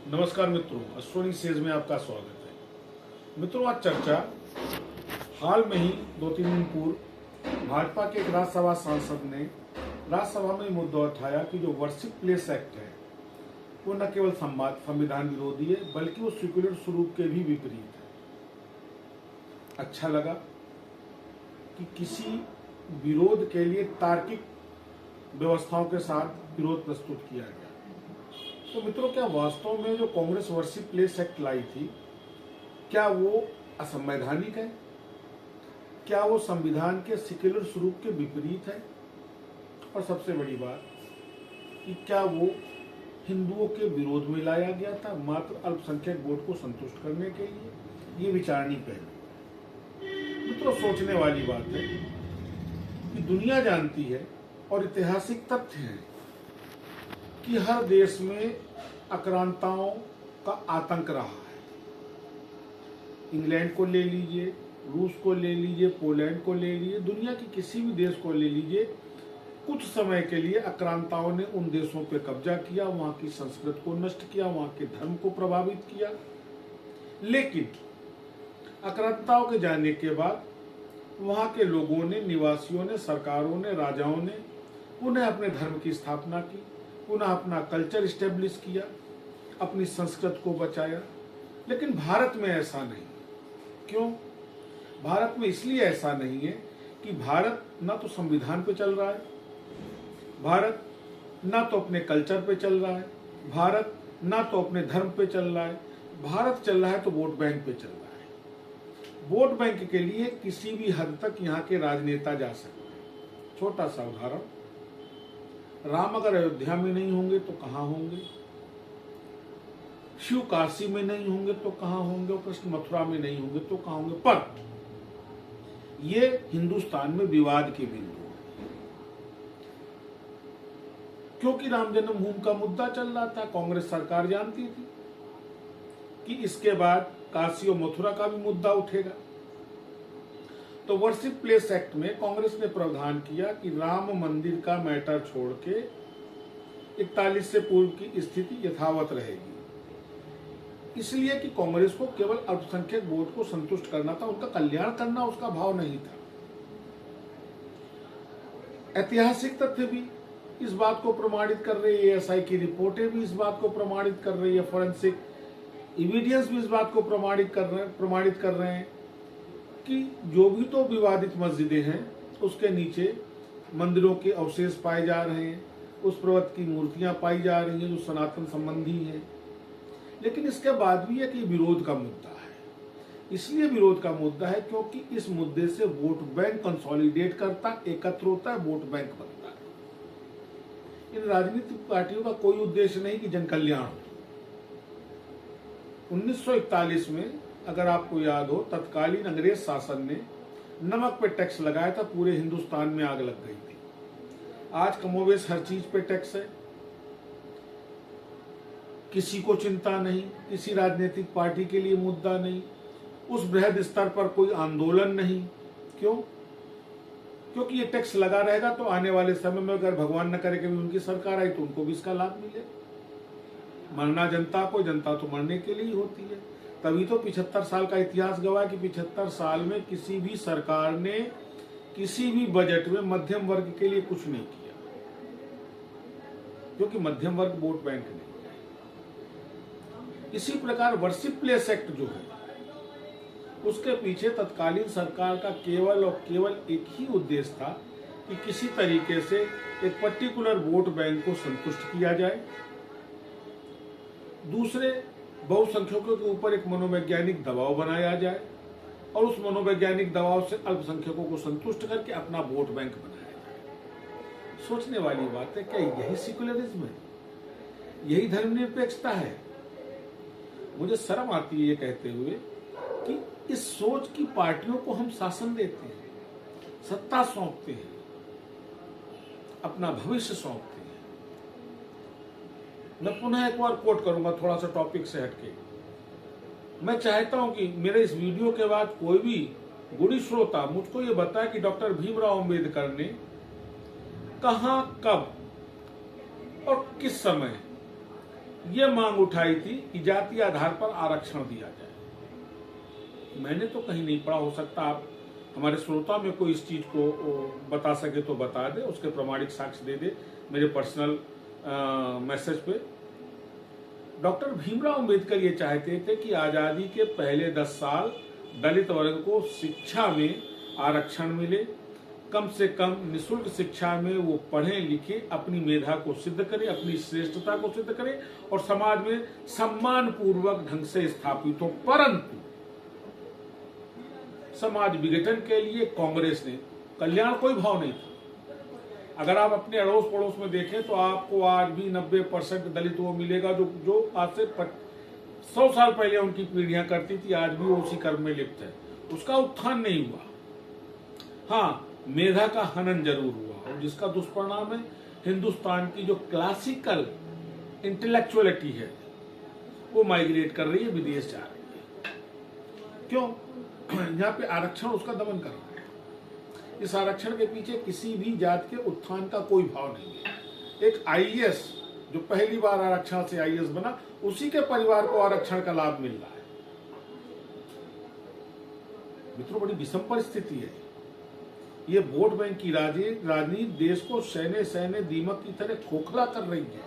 नमस्कार मित्रों, अश्वनी सेज में आपका स्वागत है। मित्रों, आज चर्चा हाल में ही 2-3 दिन पूर्व भाजपा के एक राज्यसभा सांसद ने राज्यसभा में मुद्दा उठाया कि जो वर्शिप प्लेस एक्ट है वो न केवल संविधान विरोधी है बल्कि वो सेक्युलर स्वरूप के भी विपरीत है। अच्छा लगा कि किसी विरोध के लिए तार्किक व्यवस्थाओं के साथ विरोध प्रस्तुत किया गया। तो मित्रों, क्या वास्तव में जो कांग्रेस वर्शिप प्लेस एक्ट लाई थी, क्या वो असंवैधानिक है? क्या वो संविधान के सेक्युलर स्वरूप के विपरीत है? और सबसे बड़ी बात कि क्या वो हिंदुओं के विरोध में लाया गया था मात्र अल्पसंख्यक वोट को संतुष्ट करने के लिए? ये विचारणी पहलू। मित्रों, सोचने वाली बात है कि दुनिया जानती है और ऐतिहासिक तथ्य है कि हर देश में आक्रांताओं का आतंक रहा है। इंग्लैंड को ले लीजिए, रूस को ले लीजिए, पोलैंड को ले लीजिए, दुनिया के किसी भी देश को ले लीजिए, कुछ समय के लिए आक्रांताओं ने उन देशों पर कब्जा किया, वहां की संस्कृति को नष्ट किया, वहां के धर्म को प्रभावित किया। लेकिन आक्रांताओं के जाने के बाद वहां के लोगों ने, निवासियों ने, सरकारों ने, राजाओं ने पुनः अपने धर्म की स्थापना की, पुनः अपना कल्चर स्टेब्लिश किया, अपनी संस्कृति को बचाया। लेकिन भारत में ऐसा नहीं। क्यों? भारत में इसलिए ऐसा नहीं है कि भारत ना तो संविधान पे चल रहा है, भारत ना तो अपने कल्चर पे चल रहा है, भारत ना तो अपने धर्म पे चल रहा है, भारत चल रहा है तो वोट बैंक पे चल रहा है। वोट बैंक के लिए किसी भी हद तक यहाँ के राजनेता जा सकते हैं। छोटा सा उदाहरण, राम अगर अयोध्या में नहीं होंगे तो कहां होंगे? शिव काशी में नहीं होंगे तो कहां होंगे? कृष्ण मथुरा में नहीं होंगे तो कहां होंगे? पर ये हिंदुस्तान में विवाद के बिंदु है, क्योंकि राम जन्मभूमि का मुद्दा चल रहा था। कांग्रेस सरकार जानती थी कि इसके बाद काशी और मथुरा का भी मुद्दा उठेगा। तो वर्शिप प्लेस एक्ट में कांग्रेस ने प्रावधान किया कि राम मंदिर का मैटर छोड़ के 41 से पूर्व की स्थिति यथावत रहेगी, इसलिए कि कांग्रेस को केवल अल्पसंख्यक वोट को संतुष्ट करना था, उनका कल्याण करना उसका भाव नहीं था। ऐतिहासिक तथ्य भी इस बात को प्रमाणित कर रही है, एएसआई की रिपोर्टें भी इस बात को प्रमाणित कर रही है, फोरेंसिक एविडेंस भी इस बात को प्रमाणित कर रहे हैं कि जो भी तो विवादित मस्जिदें हैं उसके नीचे मंदिरों के अवशेष पाए जा रहे हैं, उस पर्वत की मूर्तियां पाई जा रही हैं जो सनातन संबंधी हैं। लेकिन इसके बाद भी एक विरोध का मुद्दा है। इसलिए विरोध का मुद्दा है क्योंकि इस मुद्दे से वोट बैंक कंसोलिडेट करता, एकत्र होता है, वोट बैंक बनता है। इन राजनीतिक पार्टियों का कोई उद्देश्य नहीं कि जन कल्याण हो। 1941 में अगर आपको याद हो, तत्कालीन अंग्रेज शासन ने नमक पे टैक्स लगाया था, पूरे हिंदुस्तान में आग लग गई थी। आज कमोबेश हर चीज पे टैक्स है, किसी को चिंता नहीं, किसी राजनीतिक पार्टी के लिए मुद्दा नहीं, उस बृहद स्तर पर कोई आंदोलन नहीं। क्यों? क्योंकि ये टैक्स लगा रहेगा तो आने वाले समय में अगर भगवान न करे कभी उनकी सरकार आई तो उनको भी इसका लाभ मिले। मरना जनता को, जनता तो मरने के लिए होती है। तभी तो 75 साल का इतिहास गवाह कि 75 साल में किसी भी सरकार ने किसी भी बजट में मध्यम वर्ग के लिए कुछ नहीं किया, क्योंकि मध्यम वर्ग वोट बैंक नहीं है। इसी प्रकार वर्शिप प्लेस एक्ट जो है उसके पीछे तत्कालीन सरकार का केवल और केवल एक ही उद्देश्य था कि किसी तरीके से एक पर्टिकुलर वोट बैंक को संतुष्ट किया जाए, दूसरे बहुसंख्यकों के ऊपर एक मनोवैज्ञानिक दबाव बनाया जाए और उस मनोवैज्ञानिक दबाव से अल्पसंख्यकों को संतुष्ट करके अपना वोट बैंक बनाया जाए। सोचने वाली बात है, क्या यही सेक्युलरिज्म है? यही धर्मनिरपेक्षता है? मुझे शर्म आती है ये कहते हुए कि इस सोच की पार्टियों को हम शासन देते हैं, सत्ता सौंपते हैं, अपना भविष्य सौंपते हैं। मैं पुनः एक बार कोट करूंगा, थोड़ा सा टॉपिक से हटके। मैं चाहता हूं कि मेरे इस वीडियो के बाद कोई भी गुणी श्रोता मुझको ये बताए कि डॉक्टर भीमराव अंबेडकर ने कहां, कब और किस समय ये मांग उठाई थी कि जाति आधार पर आरक्षण दिया जाए। मैंने तो कहीं नहीं पढ़ा, हो सकता आप हमारे श्रोता में कोई इस चीज को बता सके तो बता दे, उसके प्रमाणिक साक्ष्य दे दे मेरे पर्सनल मैसेज पे। डॉक्टर भीमराव अंबेडकर ये चाहते थे कि आजादी के पहले 10 साल दलित वर्ग को शिक्षा में आरक्षण मिले, कम से कम निःशुल्क शिक्षा में वो पढ़े लिखे, अपनी मेधा को सिद्ध करे, अपनी श्रेष्ठता को सिद्ध करे और समाज में सम्मान पूर्वक ढंग से स्थापित हो। परंतु समाज विघटन के लिए कांग्रेस ने, कल्याण कोई भाव नहीं था। अगर आप अपने अड़ोस पड़ोस में देखें तो आपको आज भी 90% दलित वो मिलेगा जो आज से 100 साल पहले उनकी पीढ़ियां करती थी, आज भी वो उसी कर्म में लिप्त है। उसका उत्थान नहीं हुआ। हाँ, मेधा का हनन जरूर हुआ और जिसका दुष्परिणाम है हिंदुस्तान की जो क्लासिकल इंटेलेक्चुअलिटी है वो माइग्रेट कर रही है, विदेश जा रही है। क्यों? यहाँ पे आरक्षण उसका दमन कर रहा है। इस आरक्षण के पीछे किसी भी जात के उत्थान का कोई भाव नहीं है। एक आईएएस जो पहली बार आरक्षण से आईएएस बना, उसी के परिवार को आरक्षण का लाभ मिल रहा है। मित्रों, बड़ी विषम परिस्थिति है। ये वोट बैंक की राजनीति देश को सहने सहने दीमक की तरह खोखला कर रही है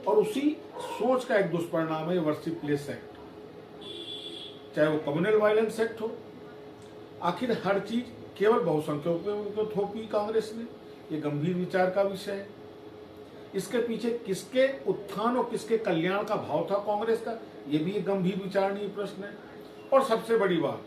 और उसी सोच का एक दुष्परिणाम है वर्शिप प्लेस एक्ट, चाहे वो कम्युनल वायलेंस एक्ट हो। आखिर हर चीज केवल बहुसंख्यकों को थोपी कांग्रेस ने, ये गंभीर विचार का विषय है। इसके पीछे किसके उत्थान और किसके कल्याण का भाव था कांग्रेस का, ये भी एक गंभीर विचारणीय प्रश्न है। और सबसे बड़ी बात,